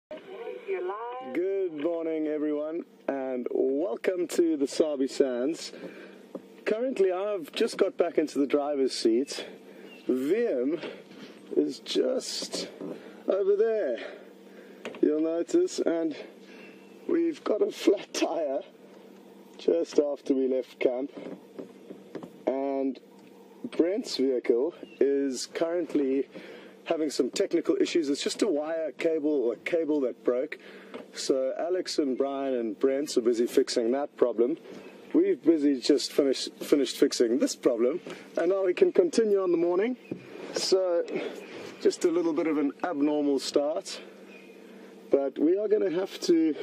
Good morning, everyone, and welcome to the Sabi Sands. Currently, I've just got back into the driver's seat. Wium is just over there, you'll notice, and we've got a flat tire just after we left camp. And Brent's vehicle is currently having some technical issues. It's just a wire cable or a cable that broke. So Alex and Brian and Brent are busy fixing that problem. We've busy just finished fixing this problem, and now we can continue on the morning. So just a little bit of an abnormal start, but we are going to have to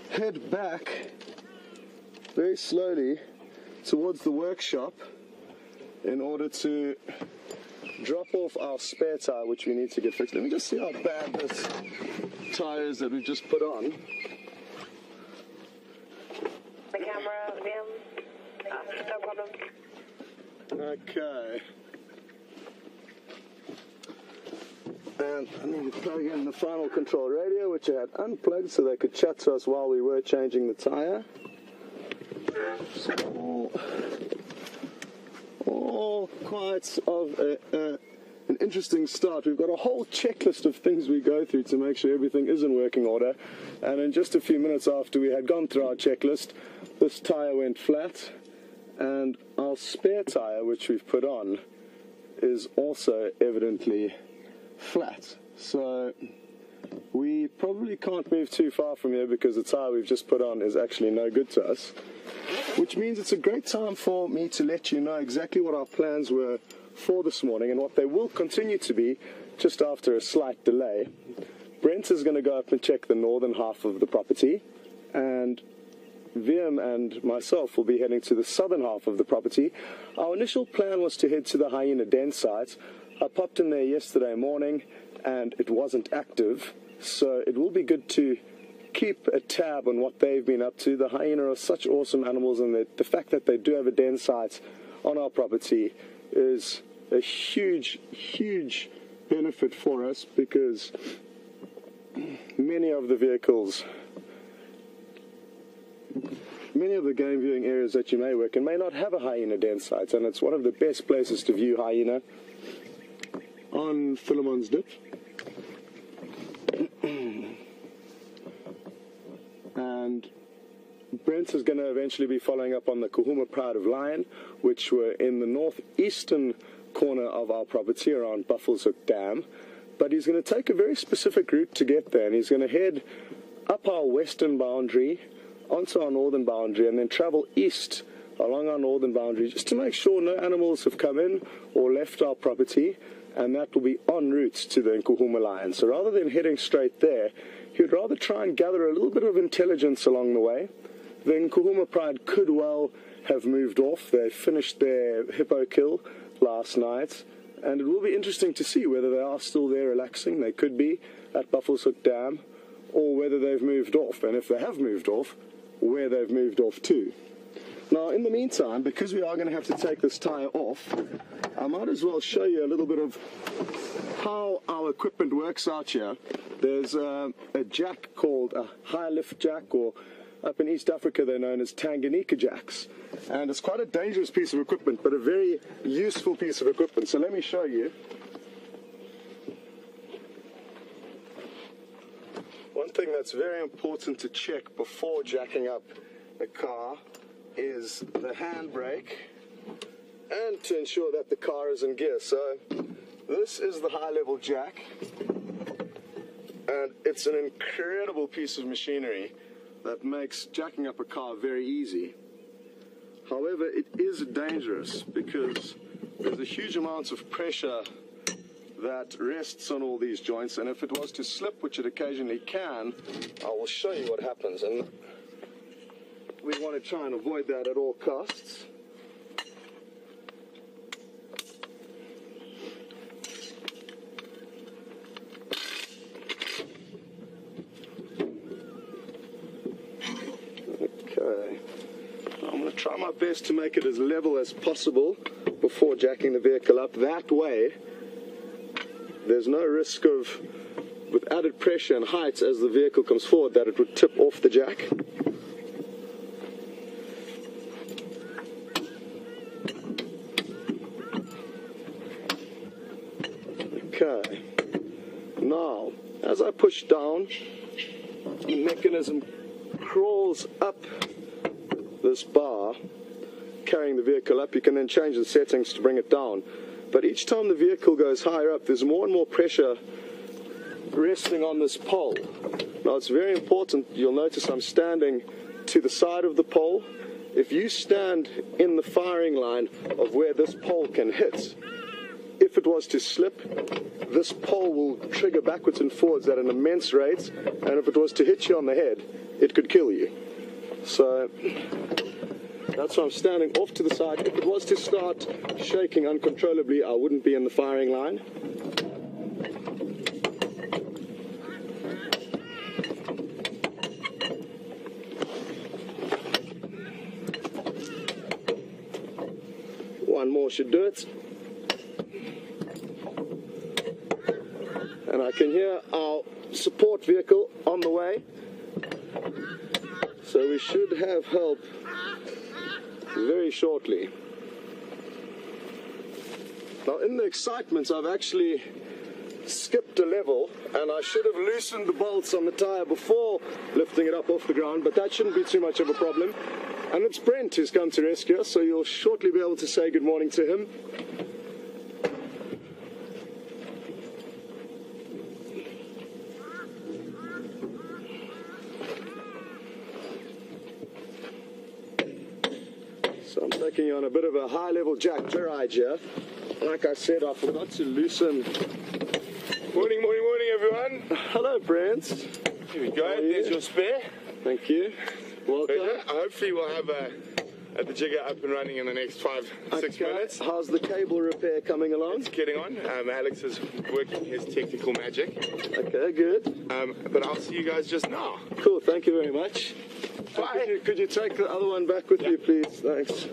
head back very slowly towards the workshop in order to drop off our spare tire, which we need to get fixed. Let me just see how bad this tire is that we've just put on. The camera, Wium. No problem. Okay. And I need to plug in the final control radio, which I had unplugged so they could chat to us while we were changing the tire. So, all quite of an interesting start. We've got a whole checklist of things we go through to make sure everything is in working order, and in just a few minutes after we had gone through our checklist, this tire went flat, and our spare tire, which we've put on, is also evidently flat. So we probably can't move too far from here because the tire we've just put on is actually no good to us, which means it's a great time for me to let you know exactly what our plans were for this morning and what they will continue to be just after a slight delay. Brent is going to go up and check the northern half of the property, and Wium and myself will be heading to the southern half of the property. Our initial plan was to head to the hyena den site. I popped in there yesterday morning and it wasn't active, so it will be good to keep a tab on what they've been up to. The hyena are such awesome animals, and the fact that they do have a den site on our property is a huge, huge benefit for us, because many of the game viewing areas that you may work in may not have a hyena den site, and it's one of the best places to view hyena on Philemon's Dip. And Brent is going to eventually be following up on the Kuhuma Pride of Lion, which were in the northeastern corner of our property around Buffalo's Hook Dam. But he's going to take a very specific route to get there, and he's going to head up our western boundary onto our northern boundary and then travel east along our northern boundary just to make sure no animals have come in or left our property, and that will be en route to the Nkuhuma Lion. So rather than heading straight there, he would rather try and gather a little bit of intelligence along the way. The Nkuhuma Pride could well have moved off. They finished their hippo kill last night, and it will be interesting to see whether they are still there relaxing. They could be at Buffalo's Hook Dam, or whether they've moved off, and if they have moved off, where they've moved off to. Now, in the meantime, because we are going to have to take this tire off, I might as well show you a little bit of how our equipment works out here. There's a jack called a high lift jack, or up in East Africa they're known as Tanganyika jacks. And it's quite a dangerous piece of equipment, but a very useful piece of equipment. So let me show you. One thing that's very important to check before jacking up a car is the handbrake, and to ensure that the car is in gear. So this is the high level jack, and it's an incredible piece of machinery that makes jacking up a car very easy. However, it is dangerous because there's a huge amount of pressure that rests on all these joints, and if it was to slip, which it occasionally can, I will show you what happens, and we want to try and avoid that at all costs. Okay, I'm going to try my best to make it as level as possible before jacking the vehicle up. That way there's no risk of with added pressure and height as the vehicle comes forward, that it would tip off the jack. Okay. Now, as I push down, the mechanism crawls up this bar, carrying the vehicle up. You can then change the settings to bring it down. But each time the vehicle goes higher up, there's more and more pressure resting on this pole. Now, it's very important. You'll notice I'm standing to the side of the pole. If you stand in the firing line of where this pole can hit, if it was to slip, this pole will trigger backwards and forwards at an immense rate, and if it was to hit you on the head, it could kill you. So that's why I'm standing off to the side. If it was to start shaking uncontrollably, I wouldn't be in the firing line. One more should do it. And I can hear our support vehicle on the way. So we should have help very shortly. Now, in the excitement, I've actually skipped a level, and I should have loosened the bolts on the tire before lifting it up off the ground, but that shouldn't be too much of a problem. And it's Brent who's come to rescue us, so you'll shortly be able to say good morning to him. So I'm taking you on a bit of a high-level jack joyride here. Like I said, I forgot to loosen. Morning, morning, morning, everyone. Hello, Brent. Here we go. There's your spare. Thank you. Welcome. Hopefully we'll have the jigger up and running in the next 5-6 minutes. How's the cable repair coming along? It's getting on. Alex is working his technical magic. Okay, good. But I'll see you guys just now. Cool, thank you very much. Bye. Could you take the other one back with you, please? Thanks.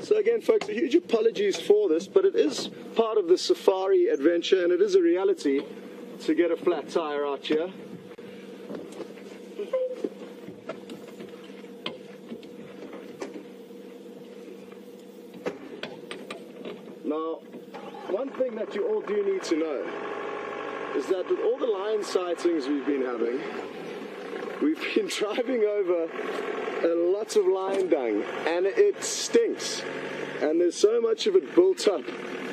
So again, folks, a huge apologies for this, but it is part of the safari adventure, and it is a reality to get a flat tire out here. Now, one thing that you all do need to know is that with all the lion sightings we've been having, we've been driving over lots of lion dung, and it stinks. And there's so much of it built up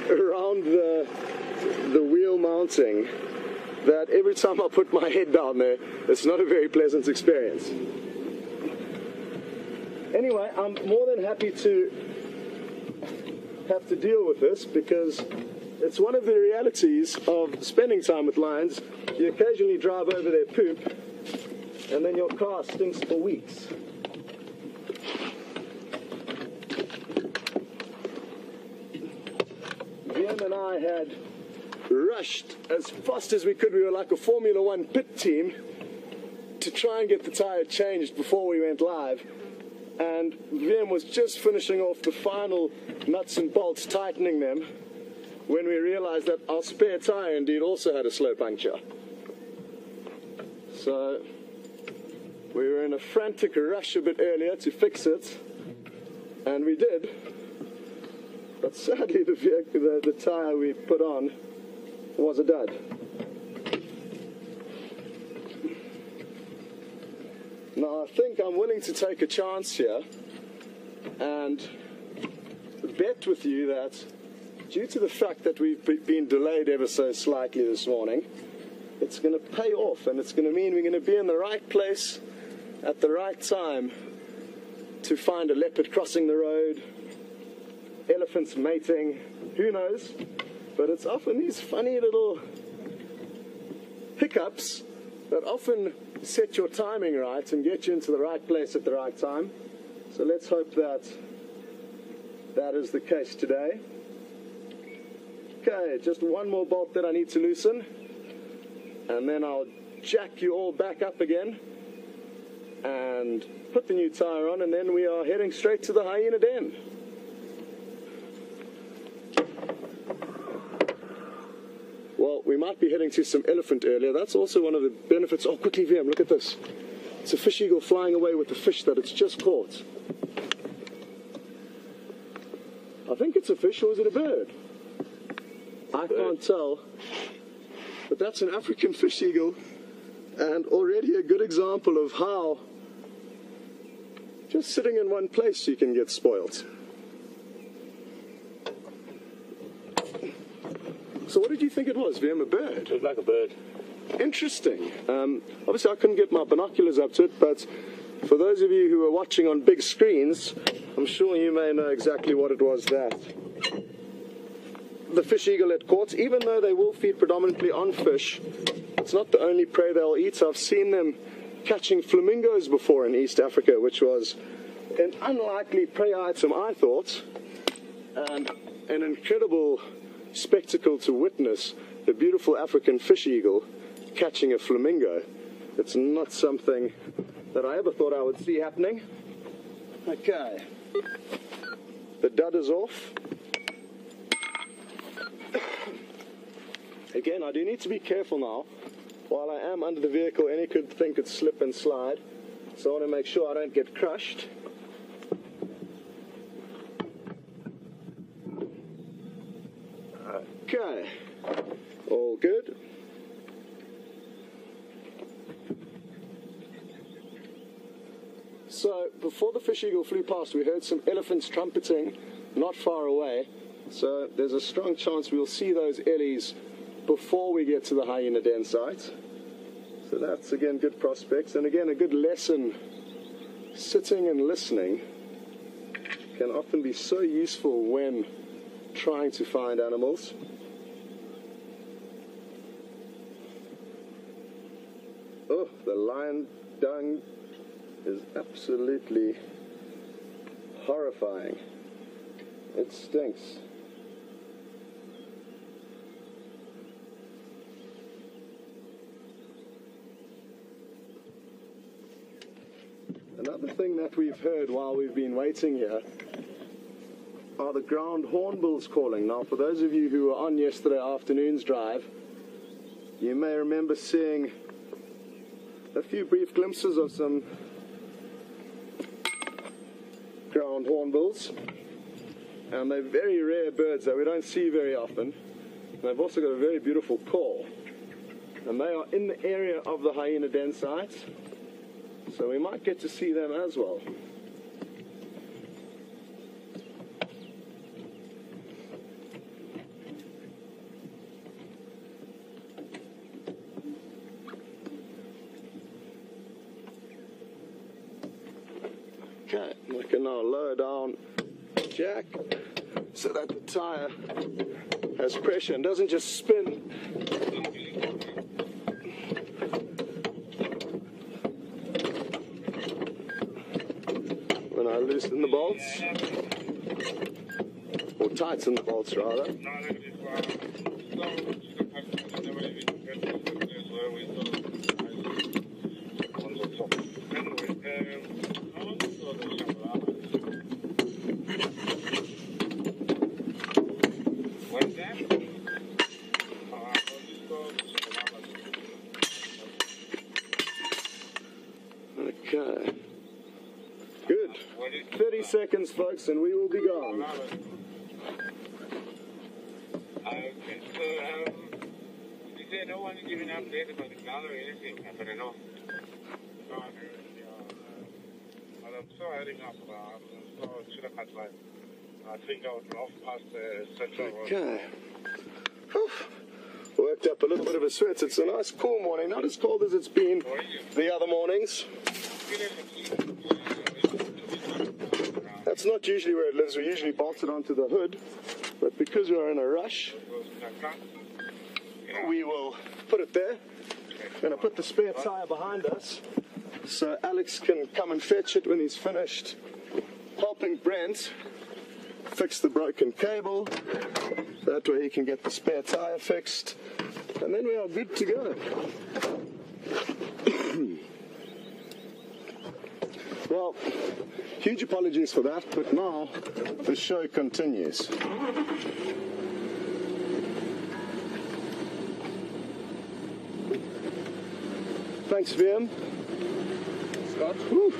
around the wheel mounting that every time I put my head down there, it's not a very pleasant experience. Anyway, I'm more than happy to have to deal with this because it's one of the realities of spending time with lions. You occasionally drive over their poop, and then your car stinks for weeks. Wium and I had rushed as fast as we could. We were like a Formula One pit team to try and get the tire changed before we went live. And Wium was just finishing off the final nuts and bolts, tightening them, when we realized that our spare tire indeed also had a slow puncture. So we were in a frantic rush a bit earlier to fix it, and we did. But sadly, the tire we put on was a dud. Now, I think I'm willing to take a chance here and bet with you that due to the fact that we've been delayed ever so slightly this morning, it's going to pay off, and it's going to mean we're going to be in the right place at the right time to find a leopard crossing the road, elephants mating, who knows? But it's often these funny little hiccups that often set your timing right and get you into the right place at the right time. So let's hope that that is the case today. Okay, just one more bolt that I need to loosen, and then I'll jack you all back up again and put the new tire on, and then we are heading straight to the hyena den. Well, we might be heading to some elephant earlier. That's also one of the benefits. Oh, quickly, VM, look at this. It's a fish eagle flying away with the fish that it's just caught. I think it's a fish, or is it a bird? I can't tell. But that's an African fish eagle, and already a good example of how just sitting in one place you can get spoiled. So what did you think it was, VM? A bird? It looked like a bird. Interesting. Obviously I couldn't get my binoculars up to it, but for those of you who are watching on big screens, I'm sure you may know exactly what it was that the fish eagle had caught. Even though they will feed predominantly on fish, it's not the only prey they'll eat. I've seen them catching flamingos before in East Africa, which was an unlikely prey item, I thought, and an incredible spectacle to witness the beautiful African fish eagle catching a flamingo. It's not something that I ever thought I would see happening. Okay, the dud is off. Again, I do need to be careful now. While I am under the vehicle, any thing could slip and slide, so I want to make sure I don't get crushed. Okay, all good. So, before the fish eagle flew past, we heard some elephants trumpeting not far away. So, there's a strong chance we'll see those ellies before we get to the hyena den site. So that's, again, good prospects. And again, a good lesson. Sitting and listening can often be so useful when trying to find animals. Oh, the lion dung is absolutely horrifying. It stinks. Another thing that we've heard while we've been waiting here are the ground hornbills calling. Now, for those of you who were on yesterday afternoon's drive, you may remember seeing a few brief glimpses of some ground hornbills, and they're very rare birds that we don't see very often. And they've also got a very beautiful call, and they are in the area of the hyena den site, so we might get to see them as well. Okay, I can now lower down the jack so that the tire has pressure and doesn't just spin. When I loosen the bolts, or tighten the bolts rather. Okay. Good. 30 seconds, folks, and we will be gone. Okay, so, is there no one giving an update about the cloud or anything? I don't know. I'm so heading up. So should have had like, I think I was off past the central. Okay. Whew. Worked up a little bit of a sweat. It's a nice cool morning, not as cold as it's been the other mornings. That's not usually where it lives. We usually bolt it onto the hood, but because we are in a rush, we will put it there. We're going to put the spare tire behind us so Alex can come and fetch it when he's finished helping Brent fix the broken cable. That way he can get the spare tire fixed, and then we are good to go. Well, huge apologies for that, but now the show continues. Thanks, Wium. Scott. Woo.